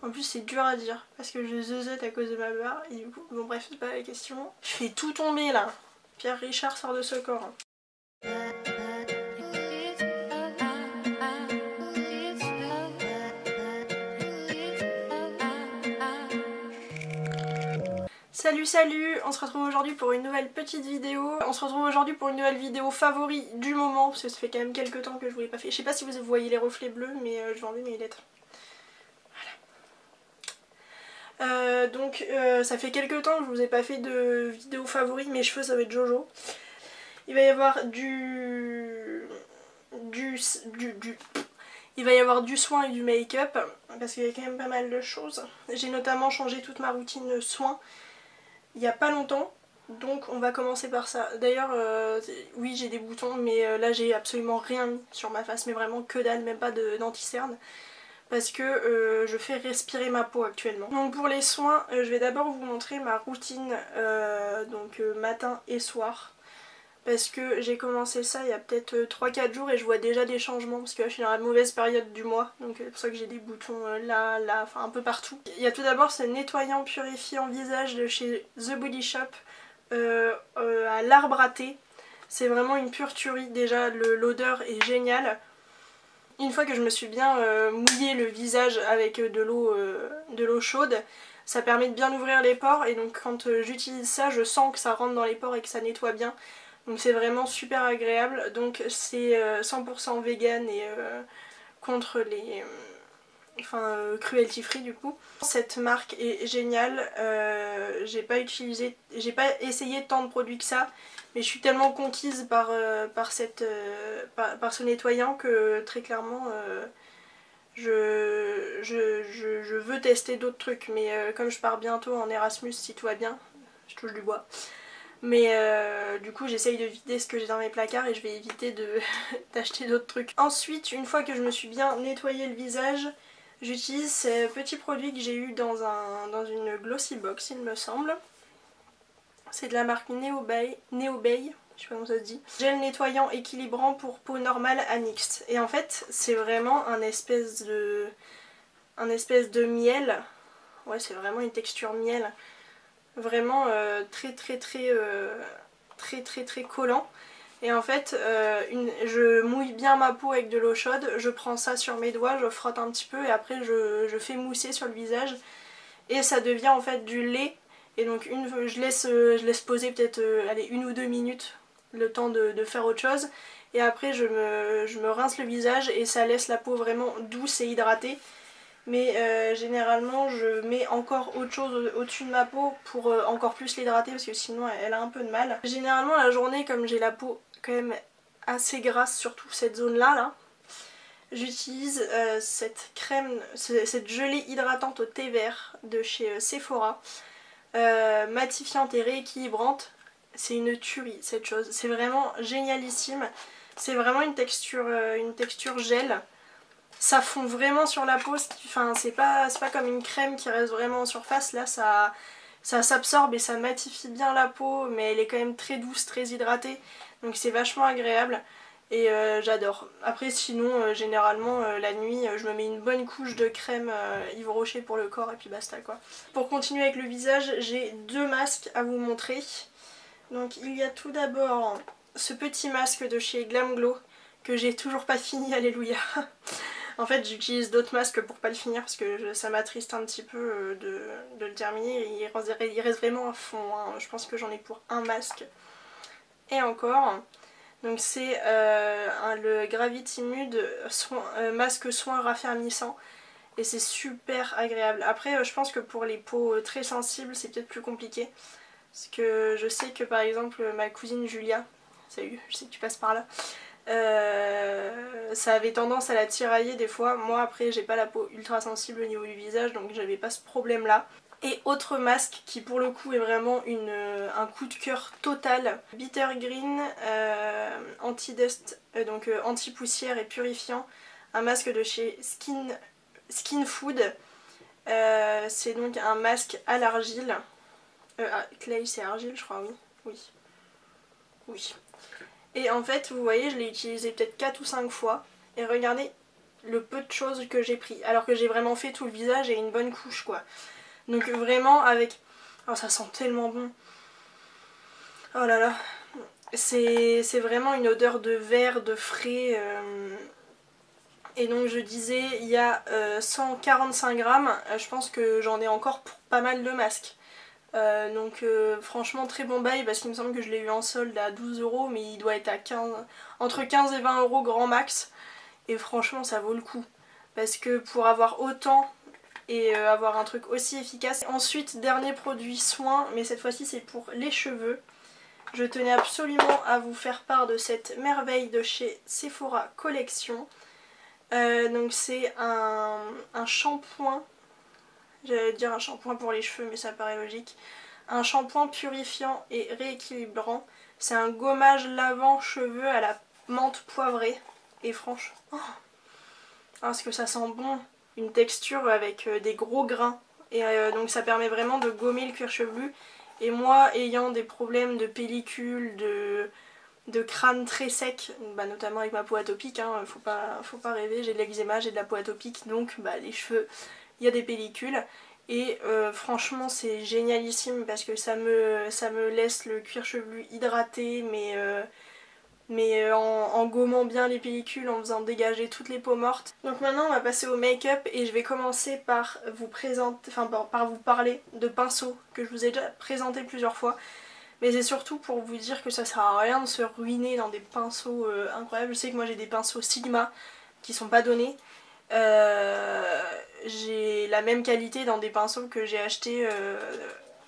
En plus c'est dur à dire parce que je zeuzote à cause de ma barre et du coup, bon bref, c'est pas la question. Je fais tout tomber là. Pierre Richard sort de ce corps. Salut salut, on se retrouve aujourd'hui pour une nouvelle petite vidéo. On se retrouve aujourd'hui pour une nouvelle vidéo favori du moment parce que ça fait quand même quelques temps que je vous l'ai pas fait. Je sais pas si vous voyez les reflets bleus mais je vais enlever mes lettres. Donc ça fait quelques temps que je vous ai pas fait de vidéo favori, mes cheveux ça va être Jojo. Il va y avoir il va y avoir du soin et du make-up parce qu'il y a quand même pas mal de choses. J'ai notamment changé toute ma routine soin il y a pas longtemps, donc on va commencer par ça. D'ailleurs oui j'ai des boutons mais là j'ai absolument rien mis sur ma face, mais vraiment que dalle, même pas d'anti-cerne. Parce que je fais respirer ma peau actuellement. Donc pour les soins, je vais d'abord vous montrer ma routine matin et soir. Parce que j'ai commencé ça il y a peut-être 3-4 jours et je vois déjà des changements parce que là je suis dans la mauvaise période du mois. Donc c'est pour ça que j'ai des boutons là, enfin un peu partout. Il y a tout d'abord ce nettoyant purifiant visage de chez The Body Shop à l'arbre à thé. C'est vraiment une pure tuerie, déjà l'odeur est géniale. Une fois que je me suis bien mouillé le visage avec de l'eau chaude, ça permet de bien ouvrir les pores et donc quand j'utilise ça, je sens que ça rentre dans les pores et que ça nettoie bien. Donc c'est vraiment super agréable. Donc c'est 100% vegan et contre les... cruelty free du coup. Cette marque est géniale, j'ai pas essayé tant de produits que ça, mais je suis tellement conquise par ce nettoyant que très clairement je veux tester d'autres trucs, mais comme je pars bientôt en Erasmus, si tout va bien, je touche du bois, mais du coup j'essaye de vider ce que j'ai dans mes placards et je vais éviter d'acheter d'autres trucs. Ensuite, une fois que je me suis bien nettoyé le visage, j'utilise ces petits produits que j'ai eu dans une glossy box, il me semble. C'est de la marque Neobay, je sais pas comment ça se dit. Gel nettoyant équilibrant pour peau normale à mixte. Et en fait, c'est vraiment un espèce de miel. Ouais, c'est vraiment une texture miel. Vraiment très collant. Et en fait, je mouille bien ma peau avec de l'eau chaude, je prends ça sur mes doigts, je frotte un petit peu et après je fais mousser sur le visage. Et ça devient en fait du lait. Et donc je laisse poser peut-être 1 ou 2 minutes, le temps de faire autre chose. Et après je me rince le visage et ça laisse la peau vraiment douce et hydratée. Mais généralement je mets encore autre chose au-dessus de ma peau pour encore plus l'hydrater parce que sinon elle a un peu de mal. Généralement la journée, comme j'ai la peau quand même assez grasse, surtout cette zone là, j'utilise cette crème, cette gelée hydratante au thé vert de chez Sephora, matifiante et rééquilibrante. C'est une tuerie cette chose, c'est vraiment génialissime. C'est vraiment une texture gel. Ça fond vraiment sur la peau, enfin c'est pas comme une crème qui reste vraiment en surface. Là ça s'absorbe et ça matifie bien la peau, mais elle est quand même très douce, très hydratée, donc c'est vachement agréable et j'adore. Après sinon généralement la nuit je me mets une bonne couche de crème Yves Rocher pour le corps et puis basta quoi. Pour continuer avec le visage, j'ai 2 masques à vous montrer. Donc il y a tout d'abord ce petit masque de chez Glam Glow que j'ai toujours pas fini, alléluia. En fait j'utilise d'autres masques pour pas le finir parce que ça m'attriste un petit peu de le terminer. Il reste vraiment à fond, hein. Je pense que j'en ai pour un masque. Et encore, donc c'est le Gravity Mood masque soin raffermissant. Et c'est super agréable. Après je pense que pour les peaux très sensibles c'est peut-être plus compliqué. Parce que je sais que par exemple ma cousine Julia, salut, je sais que tu passes par là, ça avait tendance à la tirailler des fois. Moi après j'ai pas la peau ultra sensible au niveau du visage, donc j'avais pas ce problème là. Et autre masque qui pour le coup est vraiment un coup de cœur total, Bitter Green anti-dust, donc anti-poussière et purifiant, un masque de chez Skin Food. C'est donc un masque à l'argile, clay c'est argile je crois, oui. Et en fait vous voyez je l'ai utilisé peut-être 4 ou 5 fois et regardez le peu de choses que j'ai pris. Alors que j'ai vraiment fait tout le visage et une bonne couche quoi. Donc vraiment avec... Oh ça sent tellement bon. Oh là là. C'est vraiment une odeur de verre, de frais. Et donc je disais, il y a 145 grammes. Je pense que j'en ai encore pour pas mal de masques. Donc franchement très bon bail parce qu'il me semble que je l'ai eu en solde à 12 euros, mais il doit être à 15, entre 15 et 20 euros grand max. Et franchement ça vaut le coup. Parce que pour avoir autant et avoir un truc aussi efficace. Ensuite, dernier produit soin, mais cette fois-ci c'est pour les cheveux. Je tenais absolument à vous faire part de cette merveille de chez Sephora Collection. Donc c'est un shampoing, j'allais dire un shampoing pour les cheveux mais ça paraît logique. Un shampoing purifiant et rééquilibrant. C'est un gommage lavant cheveux à la menthe poivrée. Et franchement, oh, parce que ça sent bon. Une texture avec des gros grains. Et donc ça permet vraiment de gommer le cuir chevelu. Et moi ayant des problèmes de pellicule, de crâne très sec, bah, notamment avec ma peau atopique, hein, faut pas rêver, j'ai de l'eczéma, j'ai de la peau atopique, donc bah, les cheveux, il y a des pellicules. Et franchement c'est génialissime parce que ça me laisse le cuir chevelu hydraté, mais en gommant bien les pellicules, en faisant dégager toutes les peaux mortes. Donc maintenant on va passer au make-up et je vais commencer par vous présenter, enfin par vous parler de pinceaux que je vous ai déjà présenté plusieurs fois. Mais c'est surtout pour vous dire que ça sert à rien de se ruiner dans des pinceaux incroyables. Je sais que moi j'ai des pinceaux Sigma qui sont pas donnés. J'ai la même qualité dans des pinceaux que j'ai achetés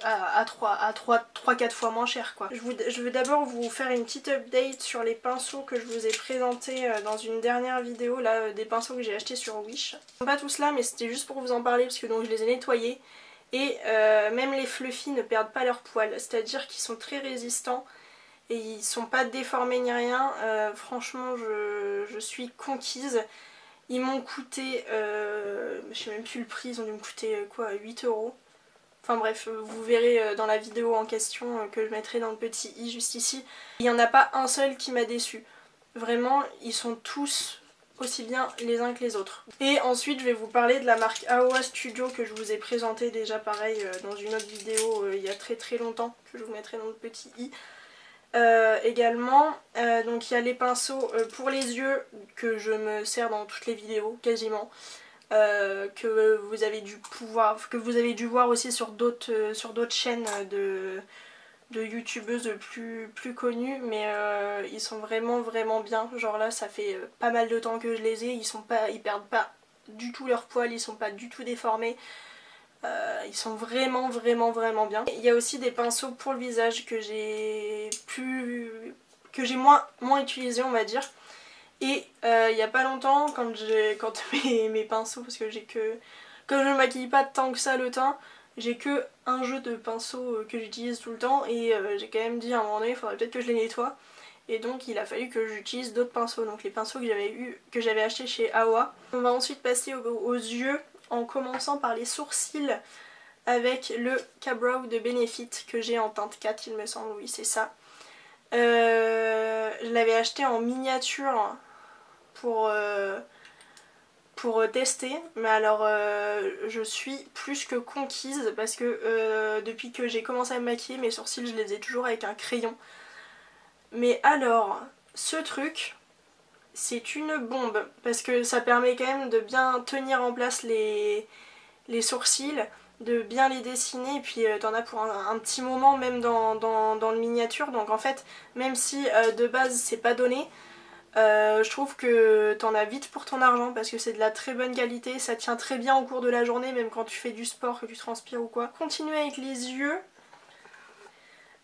à 3-4 fois moins cher quoi. Je veux d'abord vous faire une petite update sur les pinceaux que je vous ai présentés dans une dernière vidéo là, des pinceaux que j'ai achetés sur Wish. Ils sont pas tous là mais c'était juste pour vous en parler parce que donc je les ai nettoyés. Et même les fluffy ne perdent pas leur poil, c'est-à-dire qu'ils sont très résistants et ils sont pas déformés ni rien. Franchement je suis conquise. Ils m'ont coûté, je sais même plus le prix, ils ont dû me coûter quoi, 8 euros. Enfin bref, vous verrez dans la vidéo en question que je mettrai dans le petit i juste ici. Il n'y en a pas un seul qui m'a déçu. Vraiment, ils sont tous aussi bien les uns que les autres. Et ensuite je vais vous parler de la marque Aowa Studio que je vous ai présenté déjà pareil dans une autre vidéo il y a très longtemps, que je vous mettrai dans le petit i. Également, donc il y a les pinceaux pour les yeux que je me sers dans toutes les vidéos quasiment. Que vous avez dû voir aussi sur d'autres chaînes de youtubeuses plus connues, mais ils sont vraiment bien. Genre là ça fait pas mal de temps que je les ai, ils perdent pas du tout leur poil, ils sont pas du tout déformés. Ils sont vraiment bien. Il y a aussi des pinceaux pour le visage que j'ai moins utilisé on va dire. Et il y a pas longtemps quand mes pinceaux, parce que comme je ne maquille pas tant que ça le teint, j'ai que un jeu de pinceaux que j'utilise tout le temps et j'ai quand même dit à un moment donné il faudrait peut-être que je les nettoie. Et donc il a fallu que j'utilise d'autres pinceaux, donc les pinceaux que j'avais achetés chez Awa. On va ensuite passer aux yeux en commençant par les sourcils avec le K-Brow de Benefit que j'ai en teinte 4 il me semble, oui c'est ça. Je l'avais acheté en miniature pour tester, mais alors je suis plus que conquise parce que depuis que j'ai commencé à me maquiller, mes sourcils je les ai toujours avec un crayon. Mais alors, ce truc, c'est une bombe parce que ça permet quand même de bien tenir en place les sourcils, de bien les dessiner et puis t'en as pour un petit moment même dans le miniature. Donc en fait, même si de base c'est pas donné, je trouve que t'en as vite pour ton argent parce que c'est de la très bonne qualité, ça tient très bien au cours de la journée, même quand tu fais du sport, que tu transpires ou quoi. Continuer avec les yeux.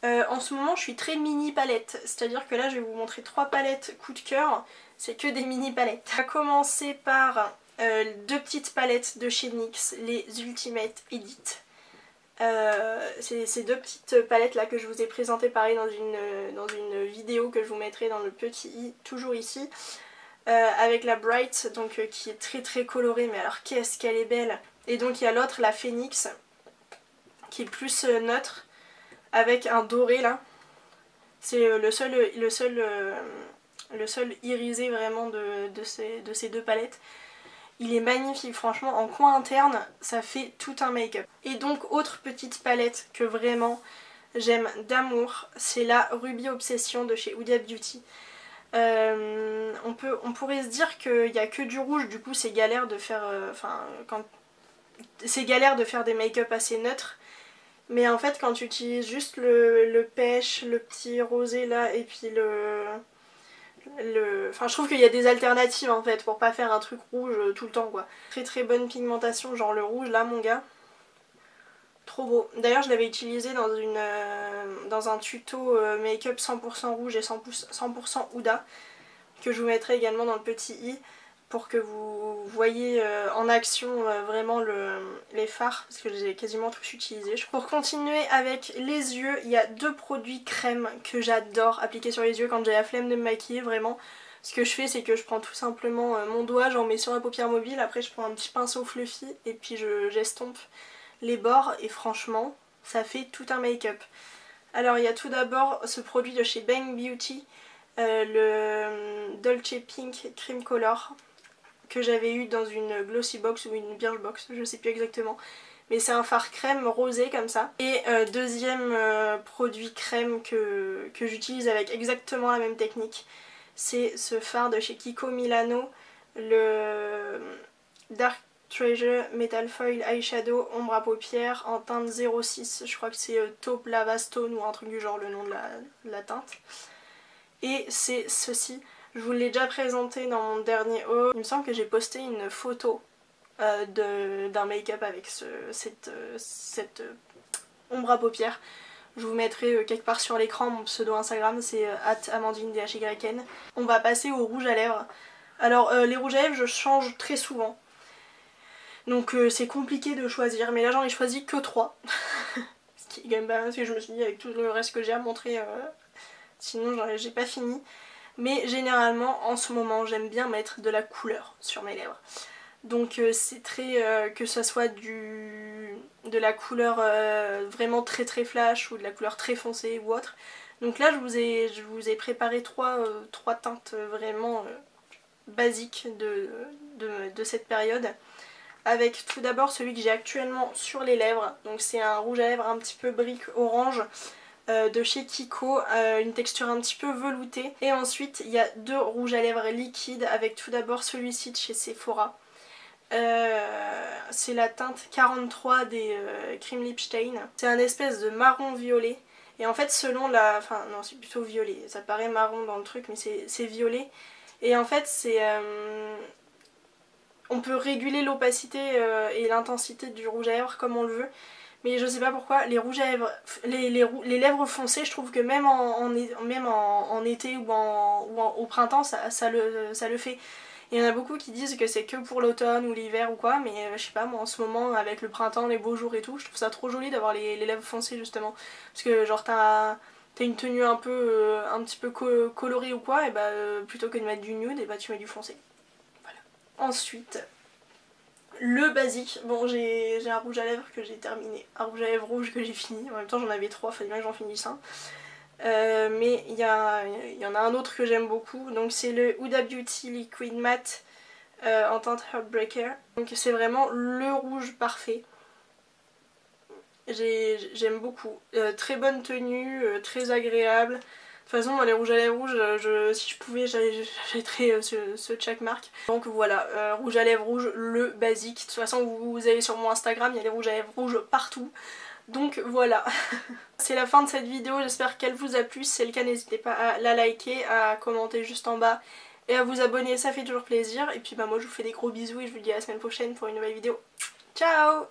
En ce moment je suis très mini palette, c'est-à-dire que là je vais vous montrer 3 palettes coup de cœur, c'est que des mini palettes. On va commencer par 2 petites palettes de chez NYX, les Ultimate Edit. C'est ces 2 petites palettes là que je vous ai présentées pareil dans une vidéo que je vous mettrai dans le petit i, toujours ici. Avec la Bright donc qui est très colorée, mais alors qu'est-ce qu'elle est belle. Et donc il y a l'autre, la Phoenix, qui est plus neutre, avec un doré là. C'est le seul irisé vraiment de ces 2 palettes. Il est magnifique, franchement, en coin interne, ça fait tout un make-up. Et donc, autre petite palette que vraiment j'aime d'amour, c'est la Ruby Obsession de chez Huda Beauty. On pourrait se dire qu'il n'y a que du rouge, du coup c'est galère de faire, c'est galère de faire des make-up assez neutres. Mais en fait quand tu utilises juste le pêche, le petit rosé là et puis enfin je trouve qu'il y a des alternatives en fait pour pas faire un truc rouge tout le temps quoi. Très très bonne pigmentation, genre le rouge là mon gars. Trop beau. D'ailleurs je l'avais utilisé dans un tuto make-up 100% rouge et 100% Huda que je vous mettrai également dans le petit i pour que vous voyez en action vraiment les fards parce que j'ai quasiment tous utilisé. Pour continuer avec les yeux, il y a 2 produits crème que j'adore appliquer sur les yeux quand j'ai la flemme de me maquiller vraiment. Ce que je fais c'est que je prends tout simplement mon doigt, j'en mets sur la paupière mobile, après je prends un petit pinceau fluffy et puis j'estompe les bords et franchement ça fait tout un make-up. Alors il y a tout d'abord ce produit de chez Bang Beauty, le Dolce Pink Cream Color que j'avais eu dans une glossy box ou une birch box, je sais plus exactement. Mais c'est un fard crème rosé comme ça. Et deuxième produit crème que j'utilise avec exactement la même technique, c'est ce fard de chez Kiko Milano, le Dark Treasure Metal Foil Eyeshadow ombre à paupières en teinte 06, je crois que c'est Taupe Lava Stone ou un truc du genre, le nom de la teinte. Et c'est ceci, je vous l'ai déjà présenté dans mon dernier haul, il me semble que j'ai posté une photo d'un make-up avec cette ombre à paupières. Je vous mettrai quelque part sur l'écran mon pseudo Instagram, c'est @AmandineDHYN. On va passer au rouge à lèvres. Alors les rouges à lèvres je change très souvent, donc c'est compliqué de choisir, mais là j'en ai choisi que 3. Ce qui est quand même pas mal parce que je me suis dit avec tout le reste que j'ai à montrer, sinon j'ai pas fini. Mais généralement en ce moment j'aime bien mettre de la couleur sur mes lèvres. Donc c'est très, que ça soit de la couleur vraiment très très flash ou de la couleur très foncée ou autre. Donc là je vous ai préparé trois teintes vraiment basiques de cette période. Avec tout d'abord celui que j'ai actuellement sur les lèvres. Donc c'est un rouge à lèvres un petit peu brique orange de chez Kiko, une texture un petit peu veloutée. Et ensuite il y a 2 rouges à lèvres liquides avec tout d'abord celui-ci de chez Sephora. C'est la teinte 43 des Cream Lipstein. C'est un espèce de marron violet. Et en fait selon la... Enfin non c'est plutôt violet, ça paraît marron dans le truc mais c'est violet. Et en fait c'est... on peut réguler l'opacité et l'intensité du rouge à lèvres comme on le veut. Mais je sais pas pourquoi, les rouges à lèvres, les lèvres foncées, je trouve que même en été ou au printemps, ça le fait. Il y en a beaucoup qui disent que c'est que pour l'automne ou l'hiver ou quoi, mais je sais pas, moi en ce moment, avec le printemps, les beaux jours et tout, je trouve ça trop joli d'avoir les lèvres foncées justement. Parce que genre t'as une tenue un petit peu colorée ou quoi, et bah plutôt que de mettre du nude, et bah tu mets du foncé. Voilà. Ensuite... le basique, bon j'ai un rouge à lèvres que j'ai terminé, un rouge à lèvres rouge que j'ai fini, en même temps j'en avais 3, fallait bien que j'en finisse un. Mais il y en a un autre que j'aime beaucoup, donc c'est le Huda Beauty Liquid Matte en teinte Heartbreaker. Donc c'est vraiment le rouge parfait, j'aime beaucoup, très bonne tenue, très agréable. De toute façon, moi les rouges à lèvres rouges, si je pouvais, j'achèterais ce Checkmark. Donc voilà, rouge à lèvres rouge, le basique. De toute façon, vous allez sur mon Instagram, il y a des rouges à lèvres rouges partout. Donc voilà. C'est la fin de cette vidéo, j'espère qu'elle vous a plu. Si c'est le cas, n'hésitez pas à la liker, à commenter juste en bas et à vous abonner, ça fait toujours plaisir. Et puis bah moi je vous fais des gros bisous et je vous dis à la semaine prochaine pour une nouvelle vidéo. Ciao!